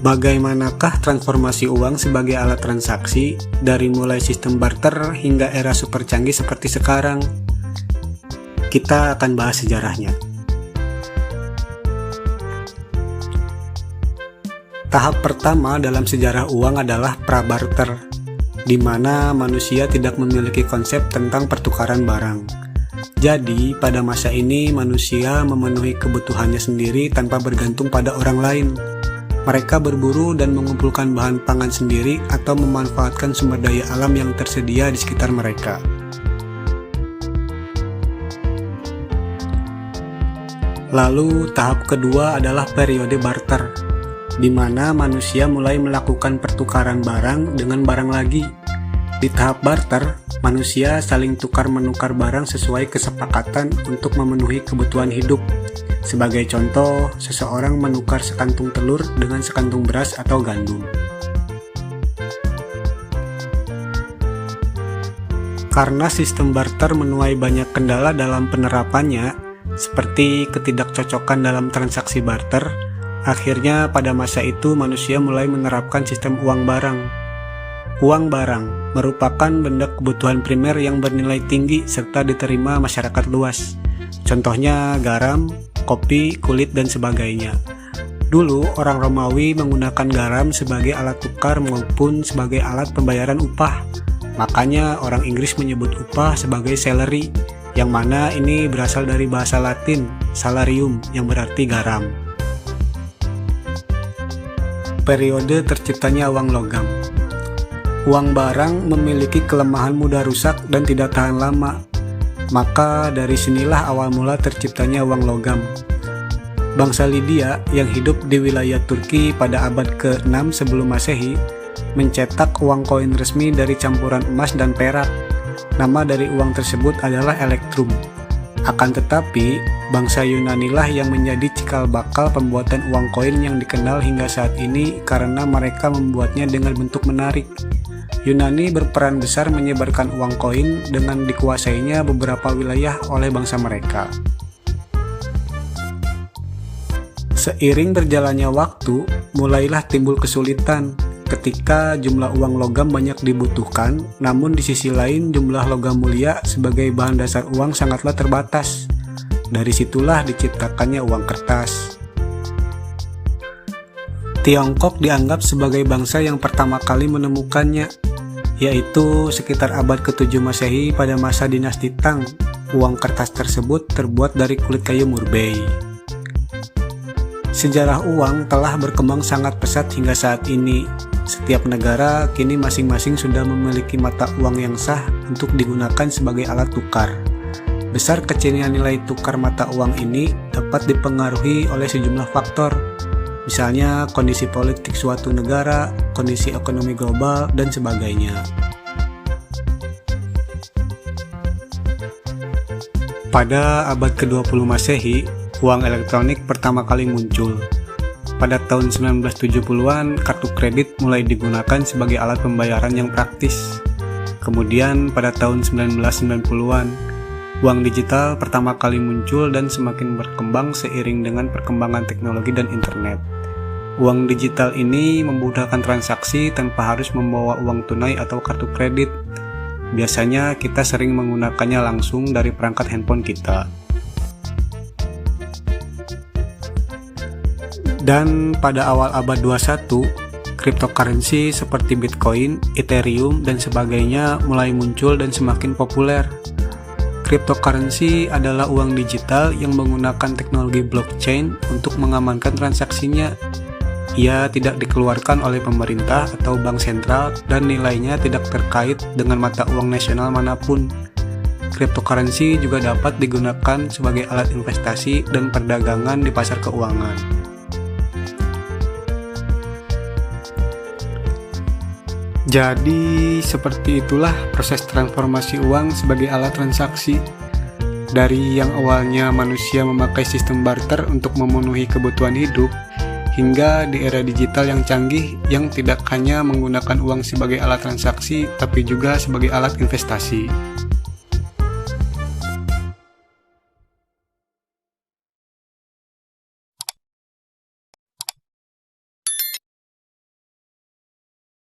Bagaimanakah transformasi uang sebagai alat transaksi dari mulai sistem barter hingga era super canggih seperti sekarang? Kita akan bahas sejarahnya. Tahap pertama dalam sejarah uang adalah prabarter, di mana manusia tidak memiliki konsep tentang pertukaran barang. Jadi, pada masa ini manusia memenuhi kebutuhannya sendiri tanpa bergantung pada orang lain. Mereka berburu dan mengumpulkan bahan pangan sendiri atau memanfaatkan sumber daya alam yang tersedia di sekitar mereka. Lalu, tahap kedua adalah periode barter, di mana manusia mulai melakukan pertukaran barang dengan barang lagi. Di tahap barter, manusia saling tukar-menukar barang sesuai kesepakatan untuk memenuhi kebutuhan hidup. Sebagai contoh, seseorang menukar sekantung telur dengan sekantung beras atau gandum. Karena sistem barter menuai banyak kendala dalam penerapannya, seperti ketidakcocokan dalam transaksi barter, akhirnya pada masa itu manusia mulai menerapkan sistem uang barang. Uang barang merupakan benda kebutuhan primer yang bernilai tinggi serta diterima masyarakat luas. Contohnya garam, kopi, kulit, dan sebagainya. Dulu, orang Romawi menggunakan garam sebagai alat tukar maupun sebagai alat pembayaran upah. Makanya orang Inggris menyebut upah sebagai salary, yang mana ini berasal dari bahasa Latin, salarium, yang berarti garam. Periode terciptanya uang logam. Uang barang memiliki kelemahan mudah rusak dan tidak tahan lama. Maka dari sinilah awal mula terciptanya uang logam. Bangsa Lydia yang hidup di wilayah Turki pada abad ke-6 sebelum Masehi mencetak uang koin resmi dari campuran emas dan perak. Nama dari uang tersebut adalah elektrum. Akan tetapi, bangsa Yunani lah yang menjadi cikal bakal pembuatan uang koin yang dikenal hingga saat ini karena mereka membuatnya dengan bentuk menarik. Yunani berperan besar menyebarkan uang koin dengan dikuasainya beberapa wilayah oleh bangsa mereka. Seiring berjalannya waktu, mulailah timbul kesulitan ketika jumlah uang logam banyak dibutuhkan, namun di sisi lain jumlah logam mulia sebagai bahan dasar uang sangatlah terbatas. Dari situlah diciptakannya uang kertas. Tiongkok dianggap sebagai bangsa yang pertama kali menemukannya, yaitu sekitar abad ke-7 Masehi pada masa dinasti Tang. Uang kertas tersebut terbuat dari kulit kayu murbei. Sejarah uang telah berkembang sangat pesat hingga saat ini. Setiap negara kini masing-masing sudah memiliki mata uang yang sah untuk digunakan sebagai alat tukar. Besar kecilnya nilai tukar mata uang ini dapat dipengaruhi oleh sejumlah faktor. Misalnya kondisi politik suatu negara, kondisi ekonomi global, dan sebagainya. Pada abad ke-20 Masehi, uang elektronik pertama kali muncul. Pada tahun 1970-an, kartu kredit mulai digunakan sebagai alat pembayaran yang praktis. Kemudian pada tahun 1990-an, uang digital pertama kali muncul dan semakin berkembang seiring dengan perkembangan teknologi dan internet. Uang digital ini memudahkan transaksi tanpa harus membawa uang tunai atau kartu kredit. Biasanya kita sering menggunakannya langsung dari perangkat handphone kita. Dan pada awal abad 21, cryptocurrency seperti Bitcoin, Ethereum, dan sebagainya mulai muncul dan semakin populer. Cryptocurrency adalah uang digital yang menggunakan teknologi blockchain untuk mengamankan transaksinya. Ia tidak dikeluarkan oleh pemerintah atau bank sentral dan nilainya tidak terkait dengan mata uang nasional manapun. Cryptocurrency juga dapat digunakan sebagai alat investasi dan perdagangan di pasar keuangan. Jadi, seperti itulah proses transformasi uang sebagai alat transaksi. Dari yang awalnya manusia memakai sistem barter untuk memenuhi kebutuhan hidup, hingga di era digital yang canggih yang tidak hanya menggunakan uang sebagai alat transaksi, tapi juga sebagai alat investasi.